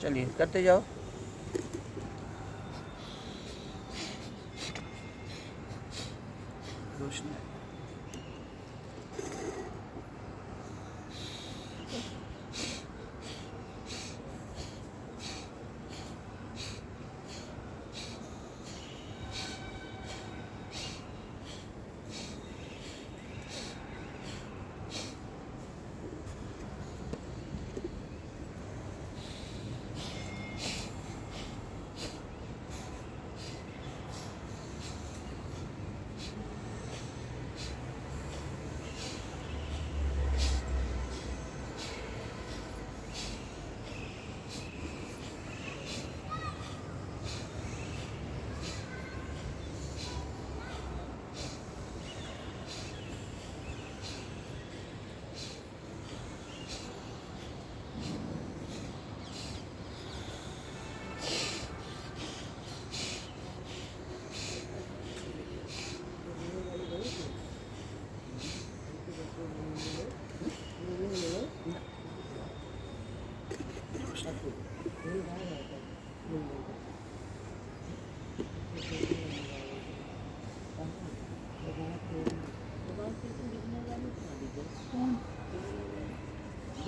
चलिए करते जाओ। रोशनी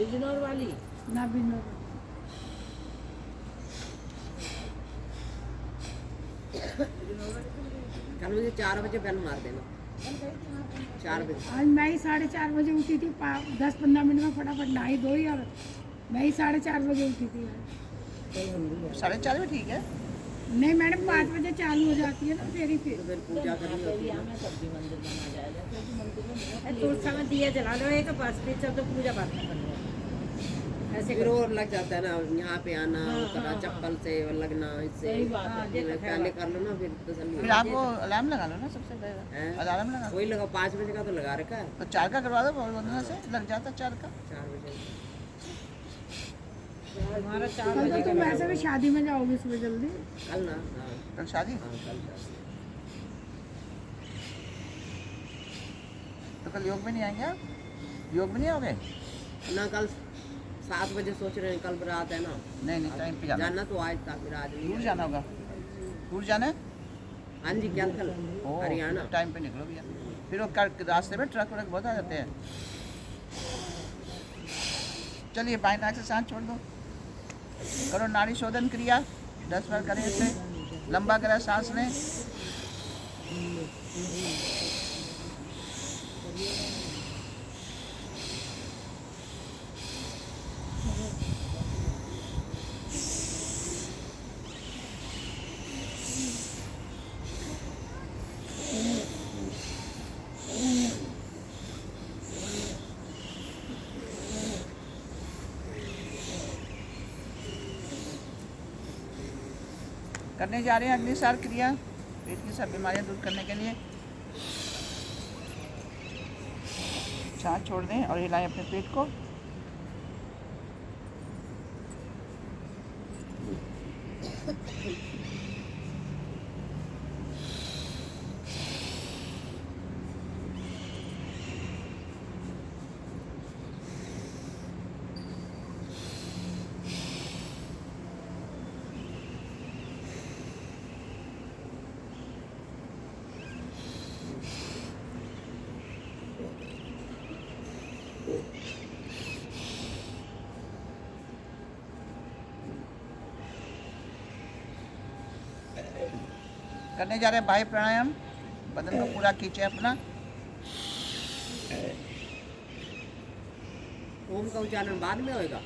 बिजनौर वाली ना बिजनौर कल मुझे 4 बजे बेल मार देना। 4 बजे आज मैं ही 4:30 बजे उठी थी। 10-15 मिनट में फटाफट नहाई धोई और मैं ही 4:30 बजे उठी थी। 4:30 में ठीक है। नहीं मैडम 5 बजे चालू हो जाती है ना फेरी। फिर फिर पूजा करनी होती है ना। सब्जी मंदिर बना जाएगा क्योंकि मंदिर में थोड़ा सा दिया जला लो एक बस फिर सब तो पूजा पाठ करना ऐसे फिर और लग जाता है ना यहाँ पे आना उतरा चप्पल से और लगना इससे सही बात है। पहले कर लो ना फिर तसल्ली फिर आपको अलार्म लगा लो ना सबसे पहले। हैं? अलार्म लगा वही लगा 5 बजे का तो लगा रखा है। तो 4 का करवा दो वंदना से, लग जाता 4 का। 4 बजे हमारा 4 कल तो बजे तुम वैसे भी शादी में जाओगे सुबह जल्दी। कल ना हाँ कल शादी, हाँ कल शादी। तो कल योग में नहीं आएंगे आप? योग में नहीं आओगे? ना कल 7 बजे सोच रहे हैं, कल रात है ना। नहीं टाइम पे जाना। जाना तो आज था फिर आज नहीं दूर जाना होगा। दूर जाना है? हाँ जी क्या कल ओह, हरियाणा टाइम पे निकलो भैया। फिर वो रास्ते में ट्रक व्रक बहुत आ जाते हैं। चलिए बाएं नाक से सांस छोड़ दो। करो नाड़ी शोधन क्रिया 10 बार करें इसे। लंबा करें सांस लें। करने जा रहे हैं अग्निसार क्रिया पेट की सब बीमारियां दूर करने के लिए। सांस छोड़ दें और हिलाएं अपने पेट को। करने जा रहे हैं बाह्य प्राणायाम। बदन को पूरा खींचे अपना। ओम का उच्चारण बाद में होएगा।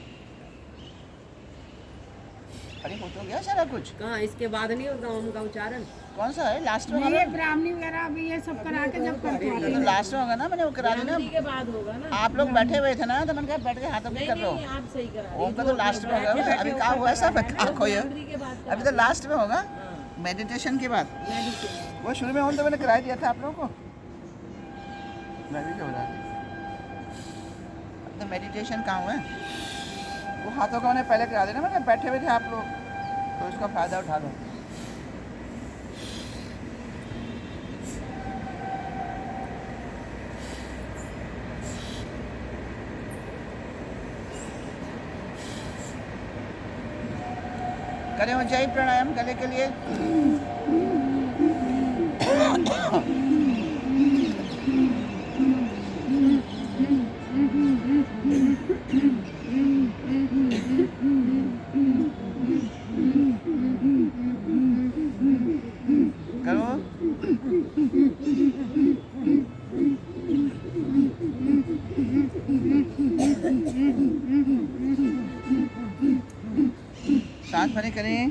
अरे हो तो गया सारा कुछ। कहाँ इसके बाद नहीं होगा ओम का उच्चारण? कौन सा है लास्ट में? नहीं ये ब्राह्मणी वगैरह अभी ये सब करा के जब करते तो हैं। लास्ट में होगा ना, मैंने वो करा देना। के बाद होगा ना। आप लोग बैठे हुए थे ना, तो मैंने कहा बैठ के हाथों में कर लो। नहीं आप सही करा ओम का तो लास्ट में होगा। अभी कहाँ हुआ है सब आँखों ये। के बाद अभी तो लास्ट में होगा मेडिटेशन के बाद। वो शुरू में ओम तो मैंने करा दिया था आप लोगों को। मैं भी क्या हो रहा है तो मेडिटेशन कहाँ हुआ है? वो हाथों का मैंने पहले करा देना। मैंने कहा बैठे हुए थे आप लोग, तो उसका फ़ायदा उठा लो। करें ऊंचाई प्राणायाम गले के लिए। करो। सांस भरे करें।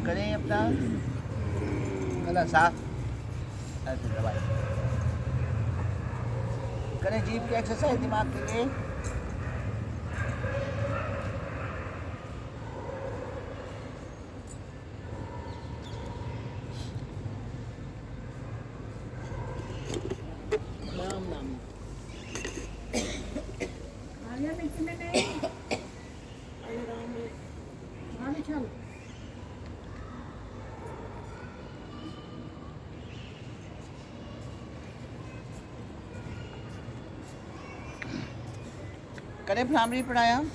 करें अपना गला साफ। ऐसे दबाएं। करें जीभ की एक्सरसाइज दिमाग के लिए। राम नाम। आलिया नीचे में नहीं आगे चल। करें भ्रामरी प्राणायाम।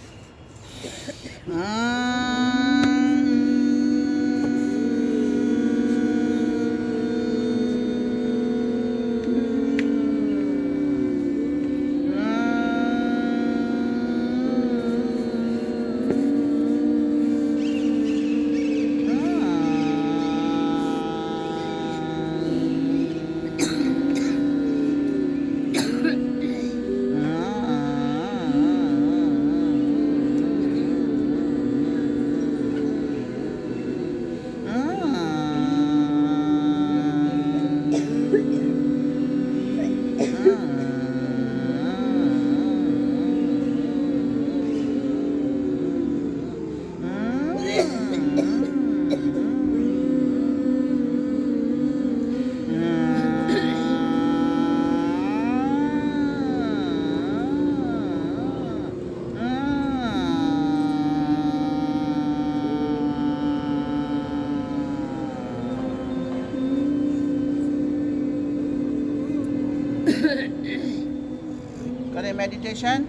करें मेडिटेशन।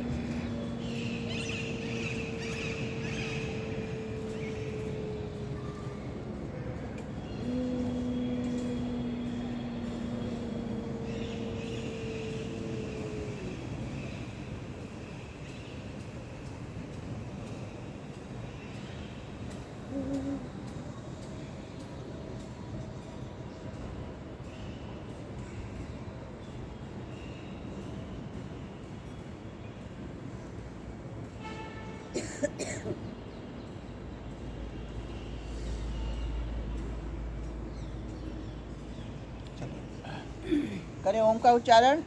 करें ओम का उच्चारण।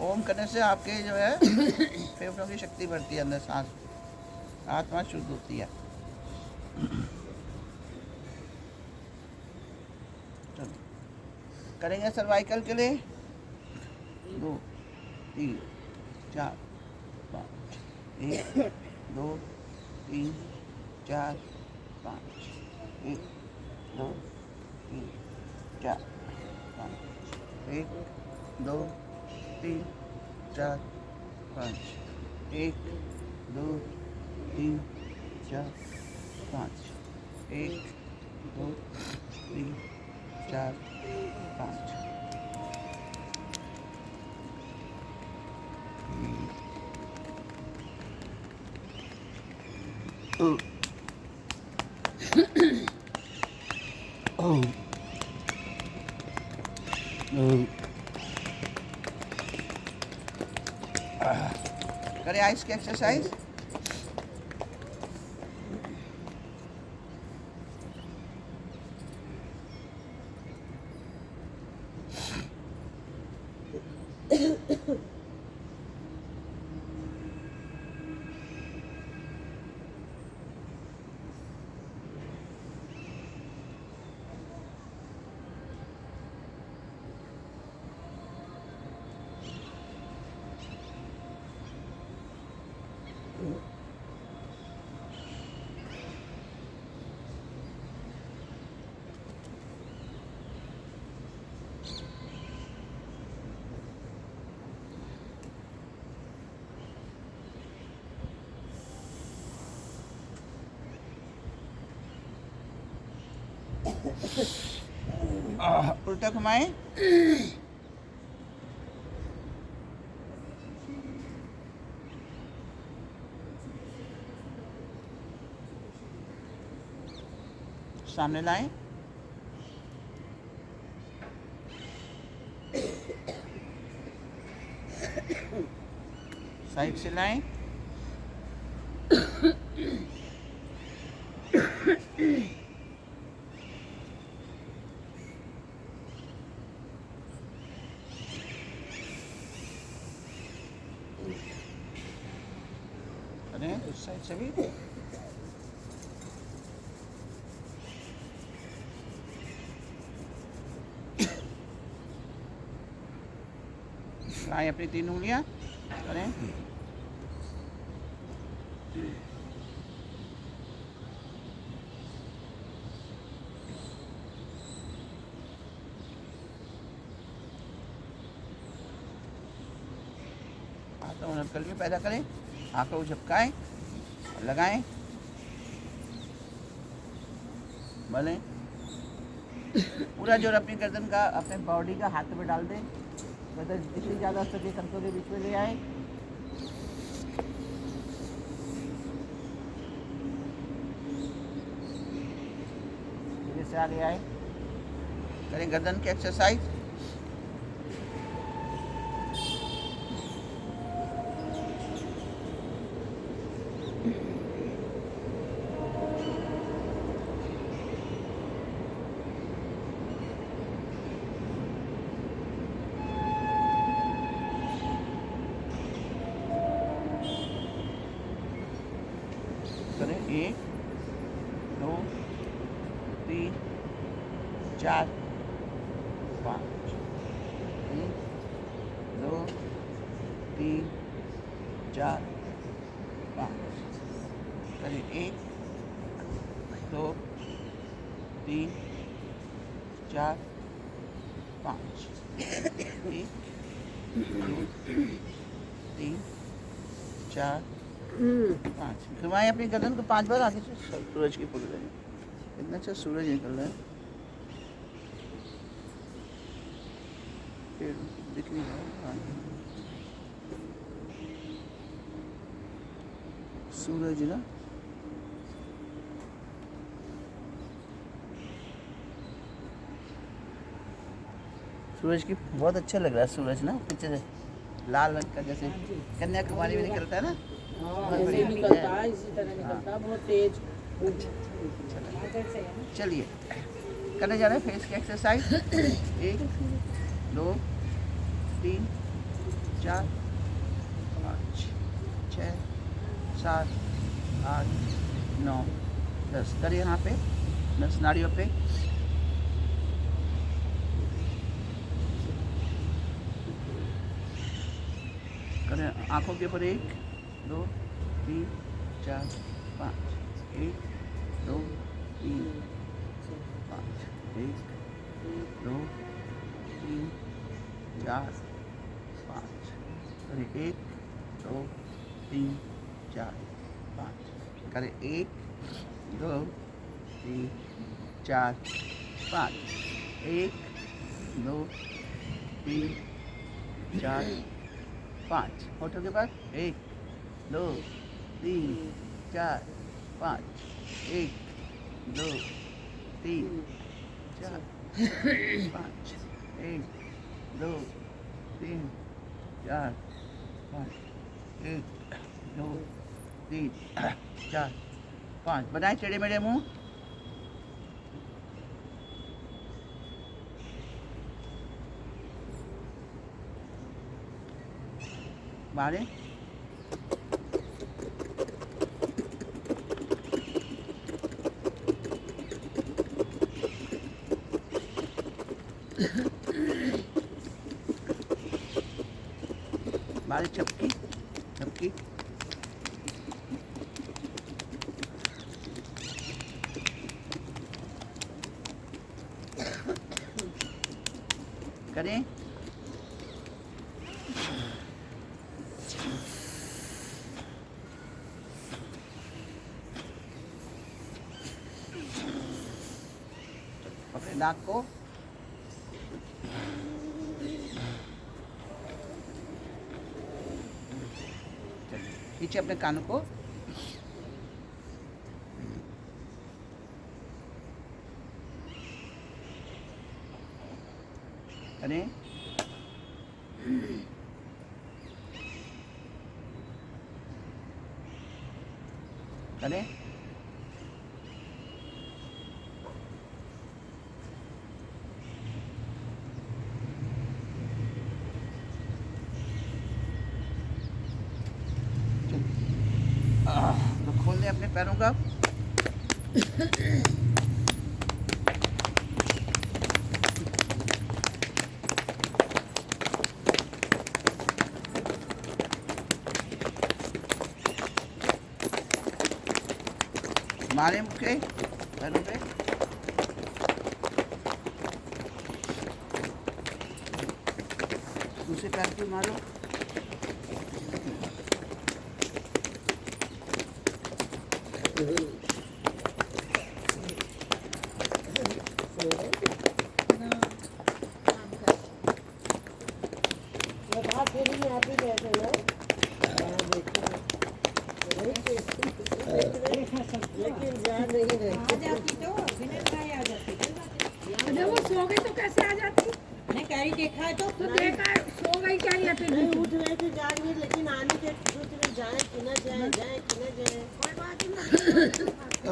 ओम करने से आपके जो है फेफड़ों की शक्ति बढ़ती है, अंदर सांस आत्मा शुद्ध होती है। चलो करेंगे सर्वाइकल के लिए। 2 3 4 5 1 2 3 4 5 1 2 3 4 5 1 2 3 4 5 1 2 3 4 5 1 2 3 4 5। करें आइस की एक्सरसाइज। उल्टा घुमाएं। सामने लाएं। साइड से लाएं। अरे उस साइड से भी। लाएं अपनी 3 उंगलियां। करें। हाथों में कलमी पैदा करें। आंखों को झपकाएं और लगाएं। भले पूरा जोर अपनी गर्दन का, अपने बॉडी का हाथ में डाल दें। गर्दन जितनी ज़्यादा सके कंधों के बीच में ले आए। धीरे से आगे आए। करें गर्दन की एक्सरसाइज। करें 1 2 3 4 5। 1 2 3 4 5। करें 1 2 3 4 5। 1 2 3 4 5। घुमाएं अपनी गर्दन को 5 बार आगे से। सूरज की पुल रही है। इतना अच्छा सूरज निकल रहा है। पेड़ दिख नहीं रहा है। सूरज ना सूरज की बहुत अच्छा लग रहा है। सूरज ना पीछे से लाल रंग का, जैसे कन्याकुमारी में निकलता है ना। ऐसे निकलता है, इसी तरह निकलता है, बहुत तेज। चलिए करने जा रहे हैं फेस की एक्सरसाइज। 1 2 3 4 5 6 7 8 9 10। करिए यहाँ पे 10 नाड़ियों पे। करें आंखों के ऊपर 1 2 3 4 5। 1 2 3 5। 1 2 3 4 5। करें 1 2 3 4 5। करें 1 2 3 4 5। 1 2 3 4 5। होठों के पास 1 2 3 4 5 1 2 3 4 5 1 2 3 4 5 1 2 3 4 5 बनाए टेढ़े मेढ़े मुंह। बारे बारे चपकी चपकी करें। अपने नाक को नीचे, अपने कानों को करें। करें। तो खोल दें अपने पैरों का। मारे मुझे पैरों पे। दूसरे पैर पे मारो। अरे वो सो गई तो कैसे आ जाती? नहीं कह रही देखा है तो देखा है, सो गई क्या या फिर नहीं उठ रहे थे जा रही है लेकिन आने के सोच रहे जाए कि न जाए जाए कि न जाए। कोई बात नहीं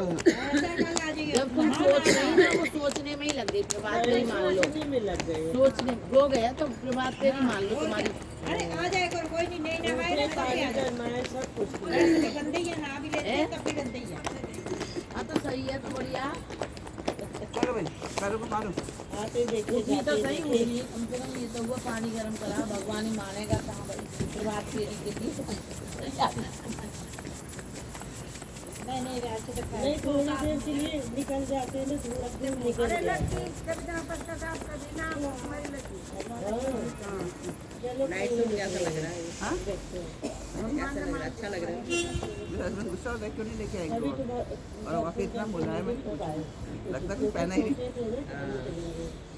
ऐसा कल आ जाइए। जब तुम सोच रही ना वो सोचने में ही लग गई, प्रभात पे ही मान लो। सोचने में लग गए। सोचने हो गया तो प्रभात पे ही मान लो तुम्हारी। अरे आ जाए कोई नहीं, नहीं नहाए ना तब भी आ जाए। मैं सब कुछ किया। ऐसे तो गंदे ही है, नहा भी लेते हैं तब भी गंदे ही है। हाँ तो सही है, तो बढ़िया। चलो भाई पैरों को मारो। आते देखे उठी तो जाते सही देखे। हुई, कम से कम ये तो हुआ पानी गर्म करा, भगवान ही मानेगा कहाँ भाई प्रभात फेरी के लिए। नहीं ऐसे तो नहीं थोड़ी देर के लिए निकल जाते हैं ना, थोड़ा देर निकल जाते चलो लाइट तो कैसा लग रहा है? हाँ कैसा लग रहा है? अच्छा लग रहा है। मेरा हस्बैंड गुस्सा होता है क्यों नहीं लेके अभी आएंगे तो और वाकई इतना मुलायम है, लगता है कि पहना ही नहीं।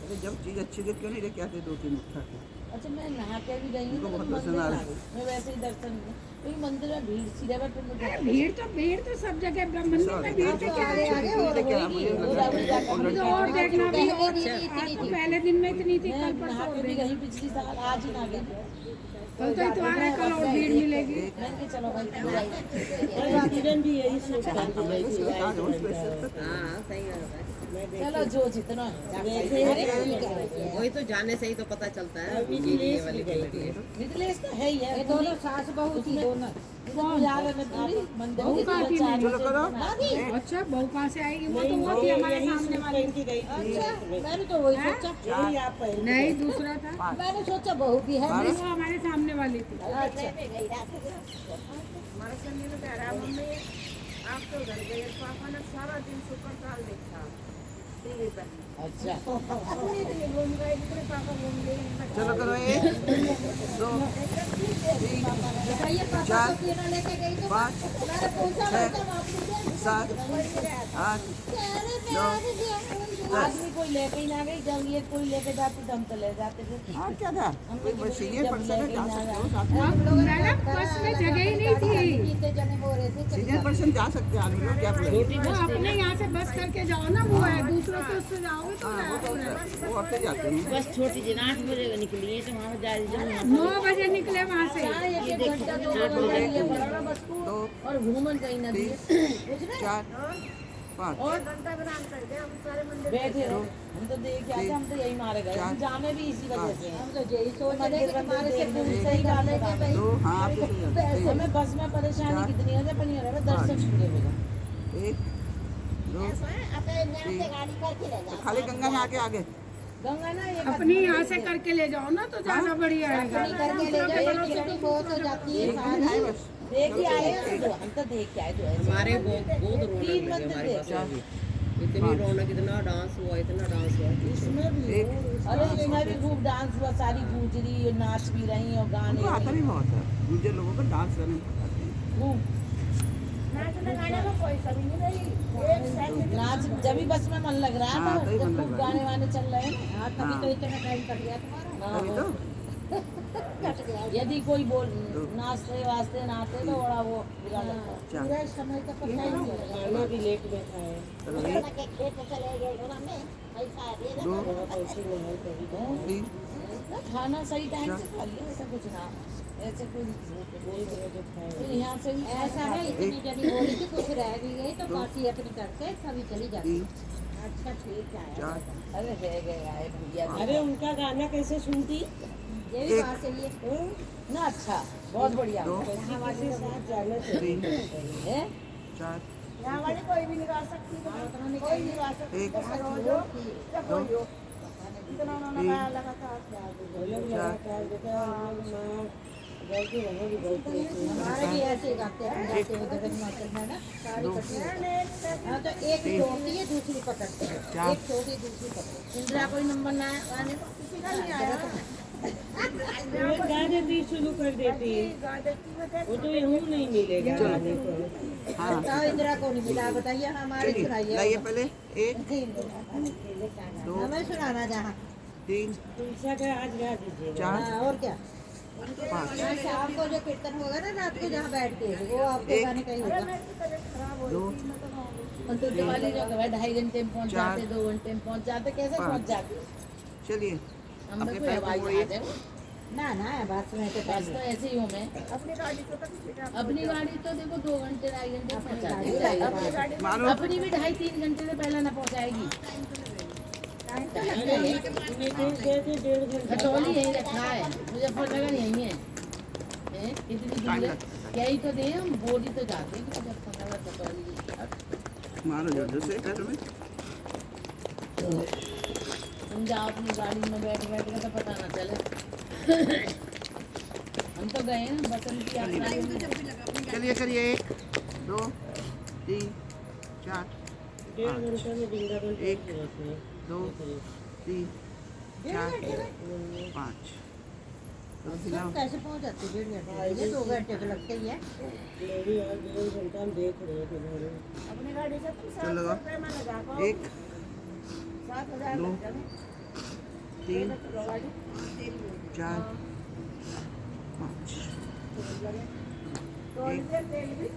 अरे जब चीज़ अच्छी थी क्यों नहीं लेके आते 2-3 उठा के। अच्छा मैं नहा के भी गई हूँ उनको तो बहुत मंदिर पसंद आ आ रहा है। गई। मैं वैसे ही दर्शन क्योंकि मंदिर में भीड़ सी है, बट मुझे भीड़ तो सब जगह ब्रह्म मंदिर में भीड़ से क्या है? तो और देखना भी और आज तो पहले दिन में इतनी थी, कल नहा परसों के भी गई पिछली साल, आज ही ना गई। कल तो इतवार है, कल और भीड़ मिलेगी। मैंने कहा चलो भाई और किरण भी यही सोच कर के गई थी। हाँ सही बात है। चलो जो जितना है। वही तो जाने से ही तो पता चलता है। अभी ये रेस वाली भी गई गई थी। मिथिलेश तो है ही है। ये दोनों सास बहू थी दोनों। यार है पूरी मंदिर बहू के कहाँ थी? चार चलो करो। अच्छा बहू कहाँ से आएगी? वो तो वो थी हमारे यही सामने सूट वाली। पहन के गई थी। मैंने तो वही हैं? सोचा, यही आप पहन नहीं दूसरा था, मैंने सोचा बहू की है। नहीं वो हमारे सामने वाली थी। अच्छा हमारे संगी में कह रहा मम्मी आप तो घर गए, पापा ने सारा दिन सुपर साल देखा टीवी पर। अच्छा घूम गए जितने पापा घूम गए। चलो करो 1 2 3 4 5 6 7 8 9 आदमी कोई लेके ही ना गई, जब ये कोई लेके जाते तो हम तो ले जाते थे। और क्या था, कोई सीनियर पर्सन है, जा सकते हो साथ में। मैडम बस में जगह ही नहीं थी। कितने जने हो रहे थे, सीनियर पर्सन जा सकते हैं आदमी लोग, क्या प्रॉब्लम है? वो अपने यहाँ से बस करके जाओ ना, वो है दूसरों से उससे जाओगे तो हाँ, वो तो होता है, वो अपने जाते हैं। बस छोटी जी 8 बजे निकली है तो वहाँ जा 9 बजे निकले वहाँ से। एक घंटा 2 घंटा पड़ा बस को, दो, और घूमन कहीं ना दिए 4, 5, और बैठे रहो। हम तो देख के आते, हम तो यही मारे गए, हम जाने भी इसी वजह से हैं। हम तो यही सोच रहे थे कि हमारे से सही बात है कि भाई 2, हाँ आप चले जाते हमें बस में परेशानी कितनी है, पर नहीं हो रहा है, दर्शन छूटे मिला। हैं। 1, 2, 3, तो खाली गंगा यहाँ के आगे। गंगा ना ये अपनी यहाँ से करके ले जाओ ना तो ज्यादा बढ़िया है। करके ले जाए, बहुत हो जाती है। एक दिन है बस। देख के आए हैं तो, हम तो देख के आए तो ऐसे। हमारे बहुत रौनक 3 लगी मंदिर हमारे देखे। पास भी। इतनी रौनक, इतना डांस हुआ, इतना डांस हुआ। इसमें भी एक, अरे इसमें भी खूब डांस हुआ, सारी गुजरी नाच भी रही और गाने उनको आता भी भी बहुत है, दूसरे लोगों को डांस करने में आता है। खूब नाच, जब भी बस में मन लग रहा हाँ, था तभी तो मन खूब लग रहा है। गाने वाने चल रहे हैं। हाँ। तो इतना टाइम कट गया तुम्हारा। अभी तो यदि कोई बोल नाचते वास्ते नाचते तो बड़ा वो बुरा लगता है। चार, पूरा समय का पता ही नहीं लगा। खाना भी लेट में खाए, चलो 1, 2, 3, खाना सही टाइम से खा लिया, ऐसा कुछ ना, ऐसे कोई फिर यहाँ से भी ऐसा है, इतनी जनी हो रही थी, कुछ रह भी गई तो बाकी अपनी करके सभी चली जाती। 3, अच्छा ठीक है, 4, अरे रह गए आए भैया भी। अरे उनका गाना कैसे सुनती ये भी बात सही है। ना अच्छा, बहुत बढ़िया 2, किसी के साथ जाना चाहिए। 3, है। 4, कोई भी नहीं गा सकती, कोई नहीं गा सकती। 1, 2, 3, 4, हमारे भी ऐसे गाते हैं, हम जाते हैं उधर हिमाचल में ना, सारी पट्टियाँ। हाँ तो एक छोड़ती है दूसरी पकड़ते हैं, एक छोटी दूसरी पकड़ती है। इंदिरा कोई नंबर ना आने को किसी का नहीं आया। गा देती, शुरू कर देती। वो तो यूँ नहीं मिलेगा गाने को। हाँ बताओ इंदिरा को नहीं मिला, बताइए हमारे चलिए सुनाइए। लाइए पहले 1, दो, हमें सुनाना जहाँ। 3, तुलसा का आज गा दीजिएगा। 4, हाँ, और क्या। 5, हाँ, शाम को जो कीर्तन होगा ना रात को जहाँ बैठ के, वो आपको एक, गाने का ही होगा। 2, तो दिवाली जो है 2.5 घंटे में पहुंच चार, जाते, 2 घंटे में पहुंच जाते, कैसे पाँच। पहुंच जाते? चलिए हम अपने लोग को पैर को हवाई मोड़िए। जहाज है, ना ना बात सुने के बस तो ऐसे ही हूँ मैं। अपनी गाड़ी तो देखो 2 घंटे 2.5 घंटे में पहुंचा देगी। मानो अपनी भी 2.5-3 घंटे से पहले ना पहुंचाएगी। अरे डेढ़ घंटा खटौली यही रखा है, मुजफ्फरनगर यही है। कितनी दूर है? यही तो दे, हम बोली तो जाते हैं कि मुजफ्फरनगर खटौली। मारो जोर से पैर में। तुम जाओ अपनी गाड़ी में बैठ बैठ के तो पता ना चले। हम तो गए हैं बसंत की यात्रा में। चलिए करिए 1, 2, 3, 4, डेढ़ घंटा में वृंदावन एक, पहुंच जाते हैं। 2, 3, 4, 5। तो फिलहाल कैसे पहुँच जाती है? 1.5 घंटे, 2 घंटे तो लगते ही है। मेरी आज 1.5 घंटा हम देख रहे हैं किधर। अपनी गाड़ी से तुम चल लगा 1, 2, 3, 4, 5। 1,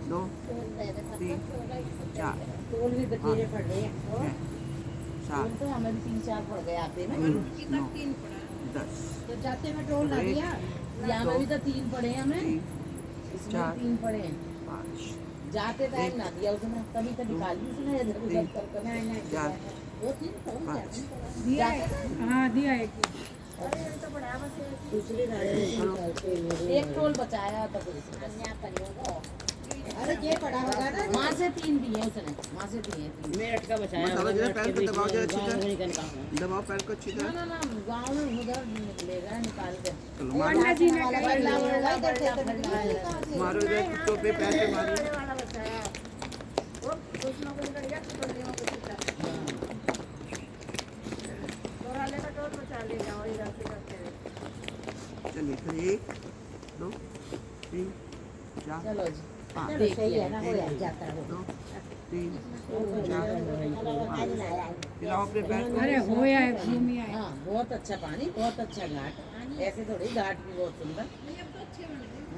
2, 3, 4, टोल भी बतेरे पड़ रहे हैं। 6, 7, तो हमें भी 3-4 पड़ गए आते में। 9, 10, तो जाते में टोल ना दिया। यहाँ में भी तो 3 पड़े हैं हमें, 3, इसमें चार। 3 पड़े हैं। 5, जाते टाइम ना दिया उसने, तभी तो निकाली उसने इधर उधर कर कर। 4, वो 3 पहुंच 5। दिया है। हाँ दिया है। दूसरी गाड़ी में निकालते हैं। एक टोल बचाया था पुलिस ने। अरे ये पड़ा होगा ना। वहाँ से 3 दिए उसने, वहाँ से दिए 3। मेरठ का बचाया मसाला हुआ, जरा मेरठ पैर के पे बीच दबाओ जरा में अच्छी गाँव तरह। में निकलता हूँ। दबाओ पैर को अच्छी ना तरह। ना ना, गाँव में उधर निकलेगा निकाल के। चलो मारो पंडा जी ने वाला कहा बल्ला है। वाला इधर से इधर निकली। मारो इधर कुत्तों पे पैर पे मारो। चलिए फिर 1, 2, 3, चार चलो जी पाँच चलो सही है ना, हो जाता है। 2 3 4 पिलाओ अपने पैर को। अरे हो आए घूमी आए। हाँ बहुत अच्छा पानी, बहुत अच्छा घाट, ऐसे थोड़ी घाट भी बहुत सुंदर।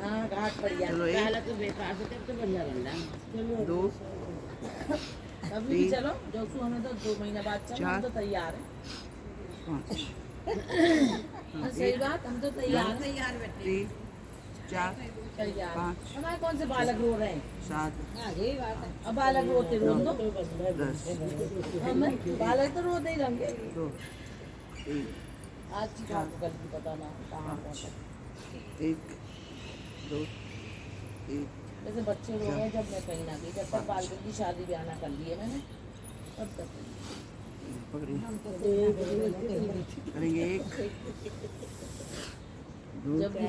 हाँ घाट बढ़िया, चलो, एक। पहले तो बेकार से तब तो बढ़िया बन रहा 2 कभी भी चलो जोसू, हमें तो 2 महीने बाद चलो, हम तो तैयार हैं। 5 सही बात, हम तो तैयार हैं। 3 4 तैयार। 5 हमारे कौन से बालक रो रहे हैं? 7 हाँ यही बात है। अब बालक रोते रो दो, 10 हमें बालक तो रोते ही रहेंगे। 2 3 आज की बात को गलती पता ना कहाँ पहुँचा। 1 2 1 जैसे बच्चे रो रहे जब मैं कहीं ना गई, जब तक बालक की शादी ब्याह ना कर लिए मैंने, तब तक पकड़िए करेंगे 1 2 जब भी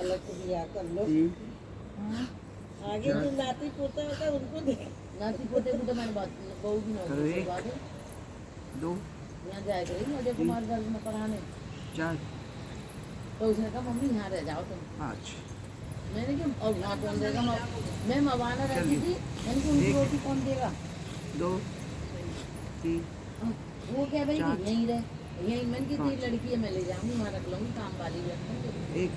अलग से दिया कर लो। 3 आगे जो नाती पोता होता है उनको दे। नाती पोते को तो मैंने बात बहू भी करो नहीं एक। बात है। 2 यहाँ जाया करेंगे अजय कुमार गर्ग में पढ़ाने, 4 तो उसने कहा मम्मी यहाँ रह जाओ तुम। 5 मैंने कहा और वहाँ कौन देगा, मैं मवाना रहती थी, मैंने कहा उनकी एक। रोटी कौन देगा? 2 3 वो कह रही चार। थी यहीं रह, यहीं मैंने कहा तेरी लड़की है मैं ले जाऊँगी, वहाँ रख लूँगी, काम वाली भी रख लूँगी। 1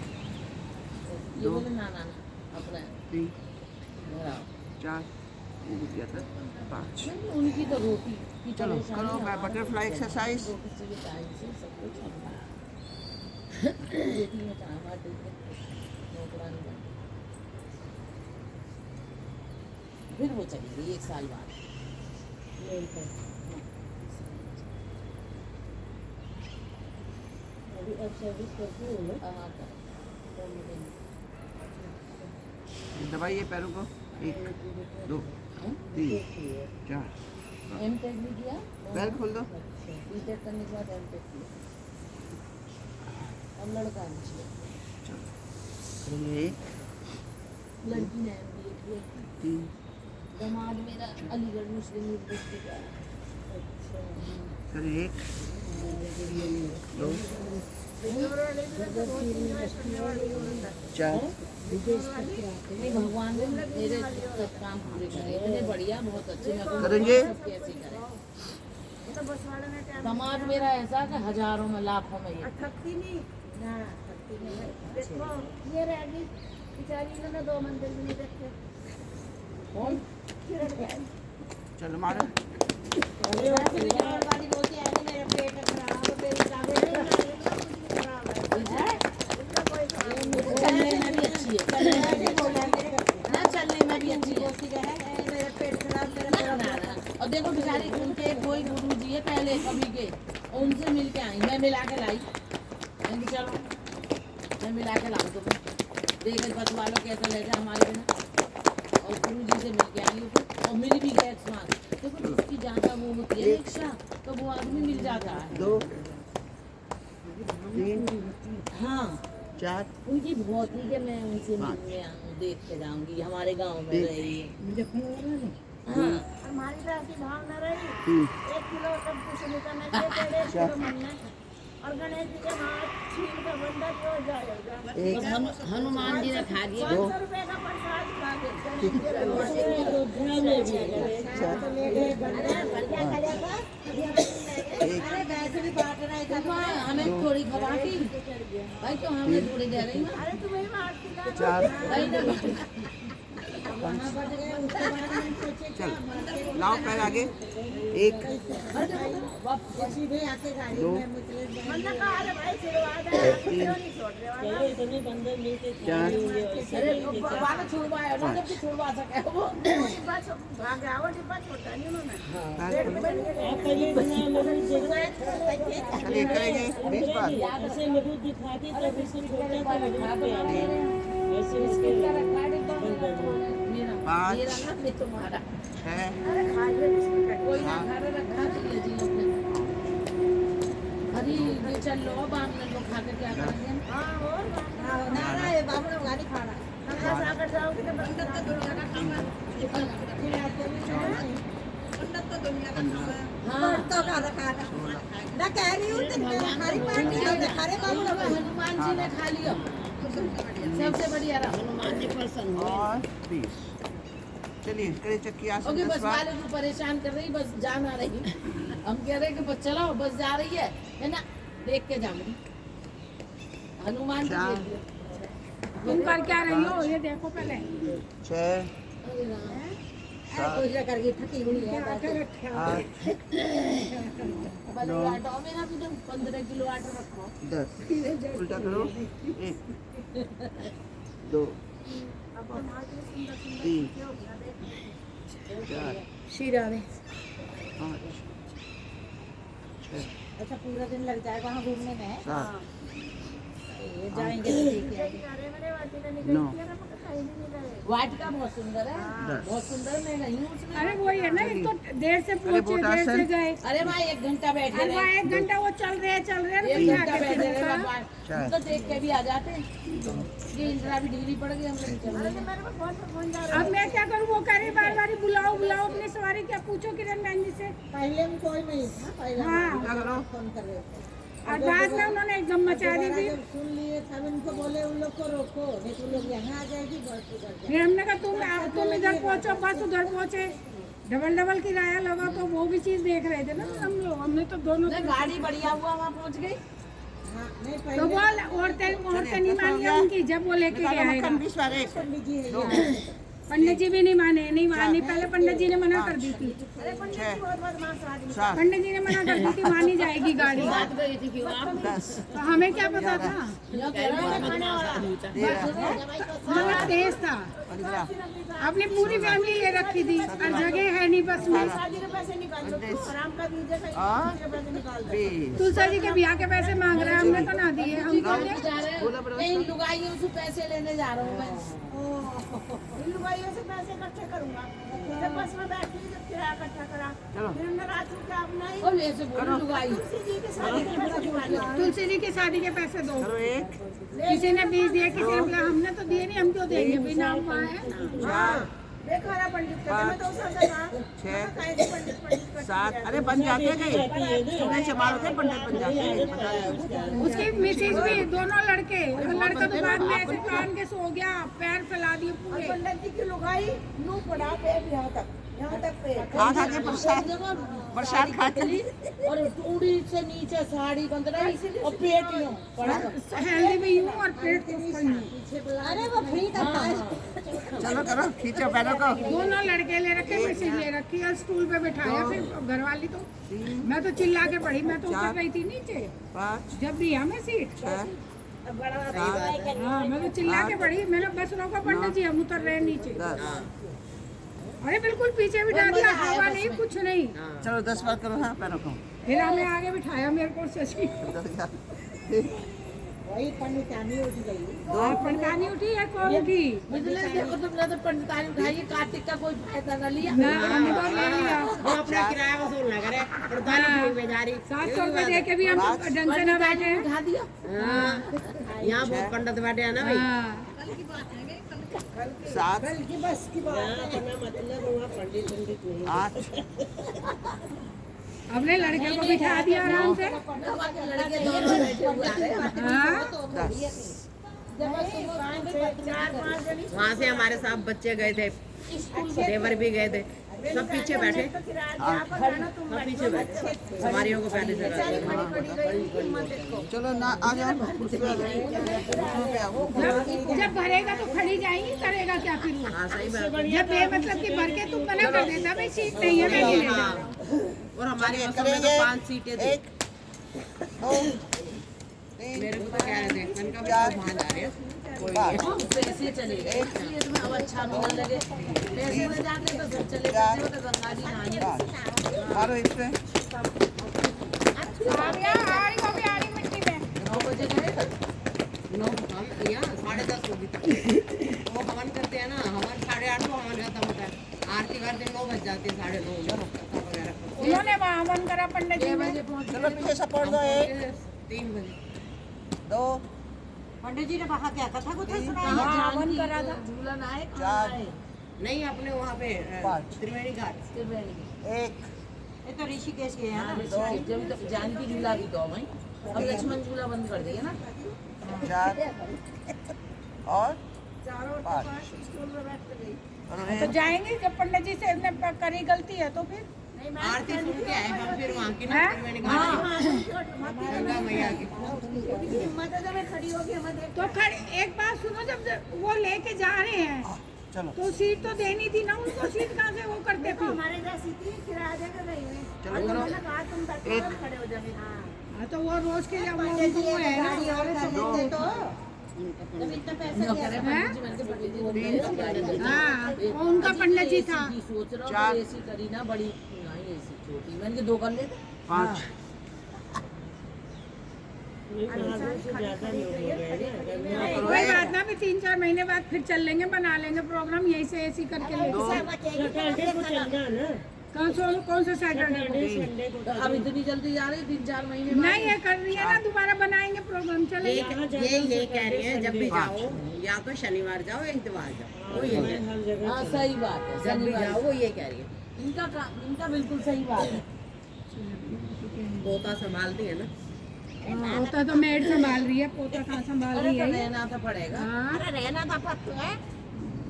ये दो। बोले ना ना ना अपना 3 घर आओ। 4 वो दिया था 5 नहीं, उनकी तो रोटी की चलो परेशानी करो हमारी बटरफ्लाई है। एक्सरसाइज। रोटी से भी टाइम से सब कुछ होता है। रोटी में चाय मार देते नौकरानी बन गई। फिर वो चली गई 1 साल बाद। अभी अब सर्विस करती हूँ ना। हाँ, तो मुझे- दबाइए पैरों को 1 2 हाँ? 3 4 एमटेक भी किया, पैर खोल दो। बीटेक करने के बाद एमटेक किया, और लड़का भी किया। करेंगे 1 लड़की ने एमबीए किया, 3 दामाद मेरा अलीगढ़ मुस्लिम यूनिवर्सिटी का है। करें 1 2 4 नहीं भगवान ने मेरे सब काम पूरे करे, इतने बढ़िया, बहुत अच्छे। मैं तो करेंगे? सब कैसे करें। दामाद मेरा ऐसा कि हजारों में लाखों में ये थकती नहीं ना थकती नहीं। ये रहेगी बेचारी, इन्होंने 2 मंदिर भी नहीं देखे। कौन चलो मारो वाली बोलती है कि मेरा पेट खराब, मेरी टांगें चलने में भी अच्छी है, चलने में भी ना, चलने में भी अच्छी है। बोलती है मेरा पेट खराब, मेरा ना, ना, ना। और देखो बेचारी उनके कोई गुरु जी है पहले कभी के, और उनसे मिल के आई, मैं मिला के लाई। मैंने कहा, चलो मैं मिला के लाऊं तुम्हें, देख बतवा लो कैसा लगा हमारे बिना। और गुरु जी से मिल के आई हूँ, और मिल भी गए स्वाद। देखो जिसकी ज्यादा वो होती है इच्छा, तो वो आदमी मिल जाता है। 2 3 हाँ 4 उनकी बहुत ही कि मैं उनसे मिलने आऊँ, देख के जाऊंगी, हमारे गांव में रही है। हाँ हमारी राशि भावना रही 3 1 किलो सब कुछ निकलना चाहिए, 1.5 किलो मन्ना। और गणेश जी के हाथ छीन का बंदा जो जाएगा। एक हनुमान जी ने खा दिया। 500 रुपए का प्रसाद खा के अरे वैसे भी बांट रहे थे। देखो हमें थोड़ी खवा की भाई, तो हमें थोड़ी दे रही हूँ। अरे तुम्हें बात की 4 भाई ना चल लाओ पैर आगे 1 सीधे आके गाड़ी 2 में मुझे मन्ना कहा अरे भाई आशीर्वाद है, क्यों नहीं छोड़ रहे वाला? चलो इतने बंदर मिलके 4 अरे वाला छुड़वाया ना, जब भी छुड़वा सके वो। डिब्बा भाग गया, वो डिब्बा छोटा नहीं उन्होंने। पैर खोलो। आप पहले बिना मरूद देखा चलिए करेंगे 20 बार। ऐसे मरूद दिखाती तब इसको छोटा था मरूद पे आने ऐसे इसके मेरा पाँच। मेरा ना फिर तुम्हारा 6 अरे खाइए बिस्कुट का। कोई ना खा रहा रखा दिया जी अपने। अरे ये चल लो बाम में लोग खा के क्या करेंगे। हाँ और ना ना ये बाबू ने गाड़ी खाना गंगा सागर जाओगे तो बंदा तो दुनिया का खाना। हाँ तो खाना खाना ना कह रही हूँ तो हमारी पार्टी है, हमारे बाबू ने हनुमान जी ने खा लिया। सबसे बढ़िया रहा हनुमान जी प्रसन्न हुए। और 20। चलिए करे चक्की आसन ओके 10 बस बार। वाले को परेशान कर रही, बस जान आ रही। हम कह रहे कि बस चलाओ, बस जा रही है ना, देख के जाऊंगी। हनुमान जी चार। देख लिया। तुम कर क्या रही हो ये देखो पहले। 6 अरे राम। पूजा करके थकी हुई है आटा रखा 8 पहले आटा और मेरा भी तो 15 किलो आटा रखो। 10। उल्टा करो। 1 2 3 4 शीरा में 5 6 अच्छा पूरा दिन लग जाएगा वहाँ घूमने में 7 ये जाएंगे तो देख आएंगे 9 वाटिका बहुत सुंदर है, दस। बहुत सुंदर। मैं गई हूँ उसमें। अरे वही है ना, एक तो देर से पहुंचे, बोट देर से आसन। गए। अरे वहाँ 1 घंटा बैठे अरे वहाँ रहे, 1 घंटा वो चल रहे एक फिर घंटा आके बैठे फिर रहे। उठा। हम तो देख के भी आ जाते। ये इंदिरा भी ढीली पड़ गई, हम लोग चल रहे। अब मैं क्या करूँ, वो कह रही बार बार बुलाओ बुलाओ अपनी सवारी, क्या पूछो किरण बहन जी से। पहले में कोई नहीं था, पहले हाँ। क्या करो। फोन कर रहे थे और बाद में उन्होंने एकदम मचा दी थी। जब सुन लिए तब उनको बोले उन लोग को रोको, नहीं तो लोग यहाँ आ जाएगी बस उधर जाएगी। फिर हमने कहा तुम इधर पहुंचो, बस उधर पहुंचे। डबल किराया लगा तो वो भी चीज देख रहे थे ना हम लोग। हमने तो दोनों नहीं, गाड़ी बढ़िया हुआ, वहाँ पहुँच गई। हाँ नहीं तो पहले बोल औरतें नहीं मानी उनकी, जब वो लेके निकालो गया मक्खन है। 20 बार। 1 पंडित जी है यहाँ। पंडित जी भी नहीं माने पहले पंडित जी ने मना कर दी थी। 6 7 पंडित जी ने मना कर दी थी, मानी जाएगी गाड़ी। बात गई थी क्यों आप? 10 तो हमें क्या पता था, 13 मतलब तेज था। 15 अपनी पूरी फैमिली ले रखी थी और जगह है नहीं बस में। 19 और 20। तुलसा जी के ब्याह के पैसे मांग रहे हैं, हमने तो ना दिए। हम जा बोले रहे हैं, नहीं लुगाइयों से पैसे लेने जा रहा हूँ मैं। इन लुगाइयों से पैसे इकट्ठे करूंगा, जब बस में बैठी जब किराया इकट्ठा करा, चलो। फिर हमने रात को क्या अपना ही और ऐसे बोलो लुगाई। तुलसी जी के शादी के पैसे निकाले। तुलसी जी की शादी के पैसे दो। करो 1 किसी ने 20 दिए, किसी ने बोला हमने तो दिए नहीं, हम क्यों देंगे, बिना हुआ है। 4 बेखारा पंडित कहते मैं तो उस समय कहा, 6 कहीं से पंडित 7 अरे बन जाते गए सुने से मारो थे पंडित बन जाते बता दो। उसकी मिसेज भी, दोनों लड़के। और लड़का तो बाद में ऐसे कान के सो गया, पैर फैला दिए पूरे। पंडित जी की लुगाई नू पड़ा पेट यहाँ तक पेट। खा के प्रसाद खा के और टूड़ी से नीचे साड़ी बंद रही और पेट यूं पड़ा। हेल्दी भी हूँ और पेट को हूँ। अरे वो फ्री का था। चलो करो खींचो पैरों को। दोनों लड़के ले रखे, मिसेज ले रखी और स्टूल पे बैठाया। फिर घरवाली तो, मैं तो चिल्ला के पड़ी, मैं तो उतर रही थी नीचे 5 जब दिया मैं सीट। 6 हाँ मैं तो चिल्ला के पड़ी, मैंने बस रोका पंडित जी, हम उतर रहे हैं नीचे। 10 अरे बिल्कुल पीछे बिठा दिया, हवा नहीं कुछ नहीं। चलो 10 बार करो। हाँ पैरों को फिर हमें आगे बिठाया, मेरे को शशि वही पंडितानी उठ गई। और पंडितानी उठी है, कौन उठी? बिजनेस देखो तुमने तो पंडितानी उठाई, कार्तिक का कोई फायदा न लिया। ना हमने तो ले लिया। वो अपना किराया वसूल ना करे, प्रधान में जा रही। 700 रुपए दे के भी हम तो ढंग से न बैठे हैं। उठा दिया। हाँ, यहाँ बहुत पंडित बैठे हैं ना भाई। हाँ। 7 कल की बस की बात यहाँ अपना मतलब वहाँ पंडित नहीं। 8 अपने लड़के को बिठा दिया आराम से। लड़के दोनों बैठे हुए आ रहे हैं। हाँ 10 वहाँ से हमारे साथ बच्चे गए थे, देवर भी गए थे, सब पीछे बैठे। सब पीछे बैठे, हमारियों को पहले से चलो ना आ जाओ उस पे आ जाओ। जब भरेगा तो खड़ी जाएंगी, करेगा क्या फिर वो? हाँ सही बात। जब बेमतलब की भर के तुम मना कर देता भाई सीट नहीं है, मैं नहीं ले हाँ, जाऊँ। और हमारी बसों में तो 5 सीटें थी। 1 2 3 मेरे को तो कह रहे थे मैंने कहा भाई वहाँ जा रहे हैं कोई 5 पैसे चले गए, इसमें अब अच्छा मिलने लगे। पैसे में जाते तो सब चले जाते हो, तो गंगा जी नहाने। मारो इस पे। मिट्टी में 9 बजे गए। 9 हम यहाँ 10:30 होगी। वो हवन करते हैं ना, हवन 8:30 को हवन खत्म होता है। आरती करते 9 बज जाते हैं, 9:30 वगैरह। उन्होंने वहाँ हवन करा पंडित जी ने। चलो पीछे सपोर्ट दो। 1 3 बजे 2 पंडित जी ने वहाँ क्या कथा कुथा सुनाई? हाँ हवन करा था। झूलन आए 4 नहीं अपने वहाँ पे 5 त्रिवेणी घाट। 1 ये तो ऋषिकेश के है ना। जब तक जानकी झूला भी तो भाई, अब लक्ष्मण झूला बंद कर दिया ना। 4 और चारों के 5 पास स्टूल पे बैठ के गई। और तो उन्हें जाएंगे जब पंडित जी से ने करी गलती है तो फिर नहीं मैं आरती सुन के आए हम फिर वहाँ की ना हैं? फिर मैंने कहा गंगा मैया की हिम्मत है जब मैं खड़ी होगी हमें देख तो खड़े एक बात सुनो, जब वो लेके जा रहे हैं चलो तो सीट तो देनी थी ना उनको, सीट कहाँ से वो करते देखो थे? हमारे जैसी थी किराया देकर गई हुई। चलो और करो। मैंने कहा तुम बैठो एक। और खड़े हो जाओ। हाँ हाँ तो वो रोज के लिए वो पंडित जी उनको है ना। गाड़ी और कर देते तो जब इतना पैसा दिया था। हाँ वो उनका पंडित जी था। सोच रहा चार। हूँ एसी करी ना बड़ी, नहीं एसी छोटी, मैंने कहा 2 कर लेते। 5 कोई बात ना, भी 3-4 महीने बाद फिर चल लेंगे, बना लेंगे प्रोग्राम यहीं से ऐसी करके ले। कौन सा सैटरडे को? तो अब इतनी जल्दी जा रही 3-4 महीने बाद? नहीं, ये कर रही है ना, दोबारा बनाएंगे प्रोग्राम, चलेंगे। ये कह रही है जब भी जाओ या तो शनिवार जाओ या इतवार जाओ, वो ये कह रही है। हाँ सही बात है, जब भी शनिवार जाओ वो ये कह रही है। इनका बिल्कुल सही बात है। पोता संभालती है ना, पोता तो मेड संभाल रही है, पोता कहाँ संभाल अरे रही तो है? रहना तो पड़ेगा। हाँ अरे रहना था पत्तू है।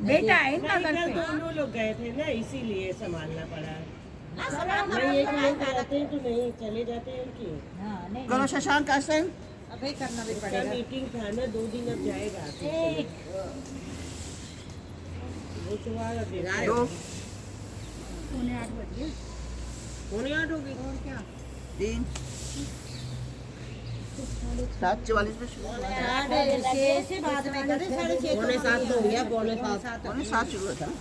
बेटा है इनका घर पे। दोनों लोग गए थे ना, इसीलिए संभालना पड़ा। ना संभालना नहीं एक लोग रहते हैं तो नहीं चले जाते हैं उनकी। हाँ नहीं करो शशांक का सेम अभी करना भी उसका पड़ेगा। मीटिंग था ना, 2 दिन अब जाएगा। वो सुबह जा रहे 2 हो? 7:45 बज गए। पौने 8 होगी। और क्या? 3 7:44 में शुरू 6:30 से बाद में करे 6:30 पौने 7 तो हो गया, पौने 7। 7 शुरू हुआ था ना।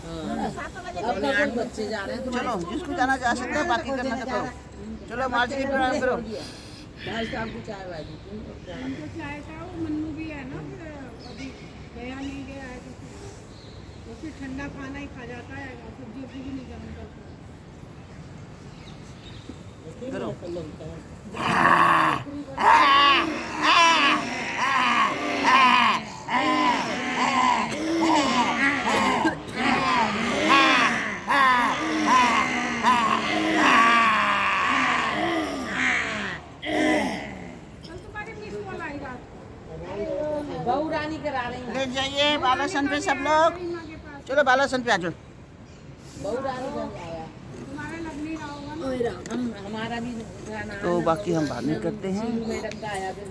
अब तो कुछ बच्चे जा रहे हैं चलो जिसको जाना जा सकता है, बाकी करना तो करो। चलो मार्जिन प्रणाम करो। भाई साहब की चाय वाली हमको चाय का वो मन्नू भी है ना, फिर अभी गया नहीं गया है तो फिर ठंडा खाना ही खा जाता है, सब्जी भी नहीं जमा करता। करो कल तुम्हारी मिस कॉल आई रात को। बहू रानी करा रही है। ले जाइए बालासन पे सब लोग। माँ के पास चलो बालासन पे आ जाओ। बहू रानी का आया। तुम्हारा लग नहीं रहा होगा ना। हम हमारा भी गाना तो बाकी हम बाद में करते हैं। मैडम का आया फिर